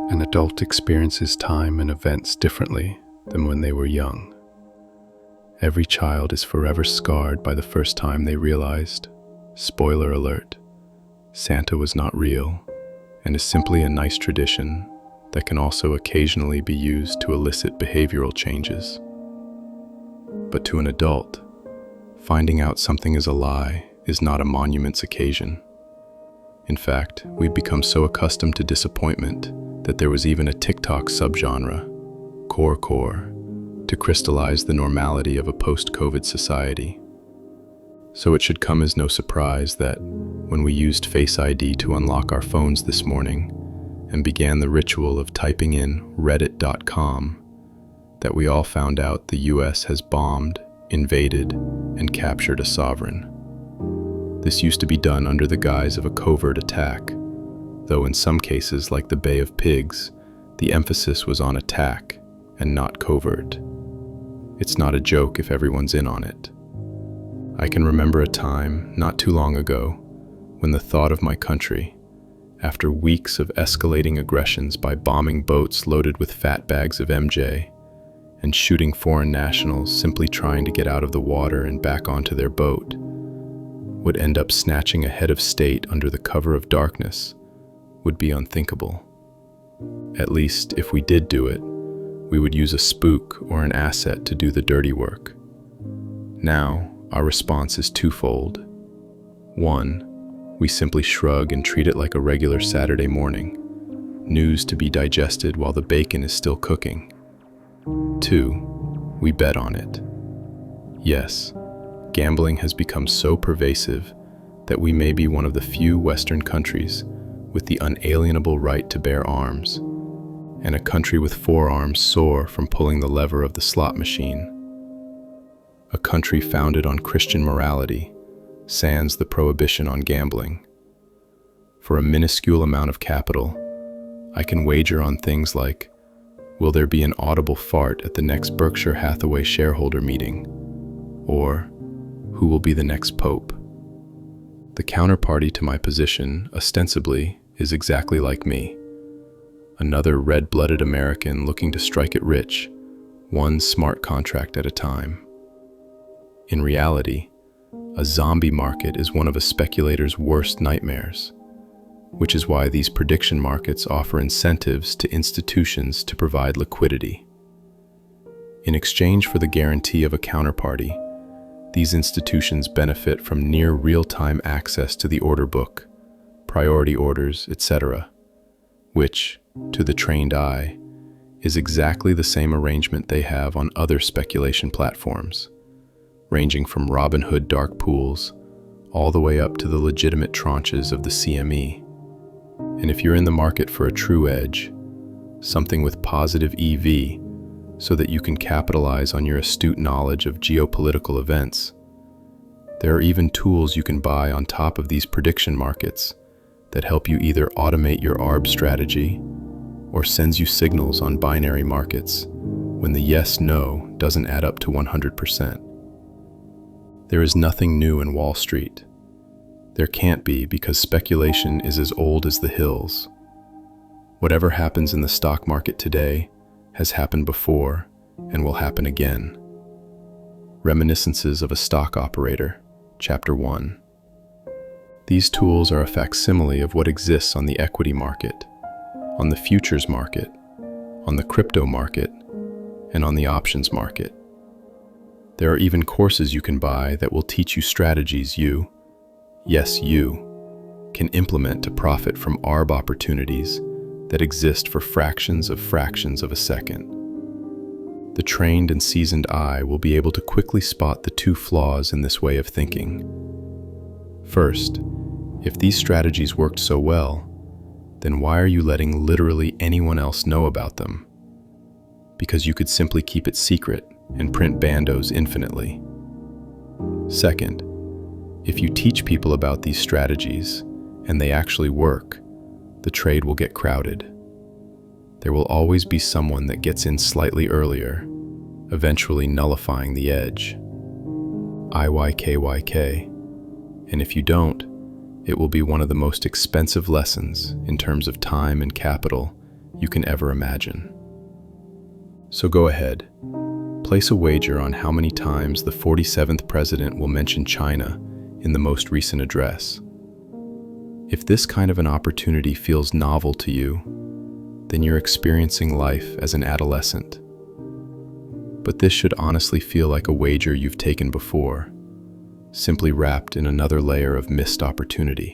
An adult experiences time and events differently than when they were young. Every child is forever scarred by the first time they realized, spoiler alert, Santa was not real and is simply a nice tradition that can also occasionally be used to elicit behavioral changes. But to an adult, finding out something is a lie is not a monument's occasion. In fact, we've become so accustomed to disappointment that there was even a TikTok subgenre, core, to crystallize the normality of a post-COVID society. So it should come as no surprise that when we used Face ID to unlock our phones this morning and began the ritual of typing in reddit.com, that we all found out the US has bombed, invaded, and captured a sovereign. This used to be done under the guise of a covert attack, though in some cases, like the Bay of Pigs, the emphasis was on attack and not covert. It's not a joke if everyone's in on it. I can remember a time, not too long ago, when the thought of my country, after weeks of escalating aggressions by bombing boats loaded with fat bags of MJ and shooting foreign nationals simply trying to get out of the water and back onto their boat, would end up snatching a head of state under the cover of darkness, would be unthinkable. At least, if we did do it, we would use a spook or an asset to do the dirty work. Now, our response is twofold. One, we simply shrug and treat it like a regular Saturday morning, news to be digested while the bacon is still cooking. Two, we bet on it. Yes, gambling has become so pervasive that we may be one of the few Western countries with the unalienable right to bear arms, and a country with forearms sore from pulling the lever of the slot machine. A country founded on Christian morality, sans the prohibition on gambling. For a minuscule amount of capital, I can wager on things like, will there be an audible fart at the next Berkshire Hathaway shareholder meeting? Or, who will be the next pope? The counterparty to my position, ostensibly, is exactly like me. Another red-blooded American looking to strike it rich, one smart contract at a time. In reality, a zombie market is one of a speculator's worst nightmares, which is why these prediction markets offer incentives to institutions to provide liquidity. In exchange for the guarantee of a counterparty, these institutions benefit from near real-time access to the order book, priority orders, etc., which, to the trained eye, is exactly the same arrangement they have on other speculation platforms, ranging from Robinhood dark pools all the way up to the legitimate tranches of the CME. And if you're in the market for a true edge, something with positive EV, so that you can capitalize on your astute knowledge of geopolitical events, there are even tools you can buy on top of these prediction markets that help you either automate your ARB strategy or sends you signals on binary markets when the yes-no doesn't add up to 100%. There is nothing new in Wall Street. There can't be because speculation is as old as the hills. Whatever happens in the stock market today has happened before and will happen again. Reminiscences of a Stock Operator, Chapter 1. These tools are a facsimile of what exists on the equity market, on the futures market, on the crypto market, and on the options market. There are even courses you can buy that will teach you strategies you, yes you, can implement to profit from ARB opportunities that exist for fractions of a second. The trained and seasoned eye will be able to quickly spot the two flaws in this way of thinking. First, if these strategies worked so well, then why are you letting literally anyone else know about them? Because you could simply keep it secret and print bandos infinitely. Second, if you teach people about these strategies and they actually work, the trade will get crowded. There will always be someone that gets in slightly earlier, eventually nullifying the edge. IYKYK. And if you don't, it will be one of the most expensive lessons in terms of time and capital you can ever imagine. So go ahead, place a wager on how many times the 47th president will mention Chyna in the most recent address. If this kind of an opportunity feels novel to you, then you're experiencing life as an adolescent. But this should honestly feel like a wager you've taken before, simply wrapped in another layer of missed opportunity.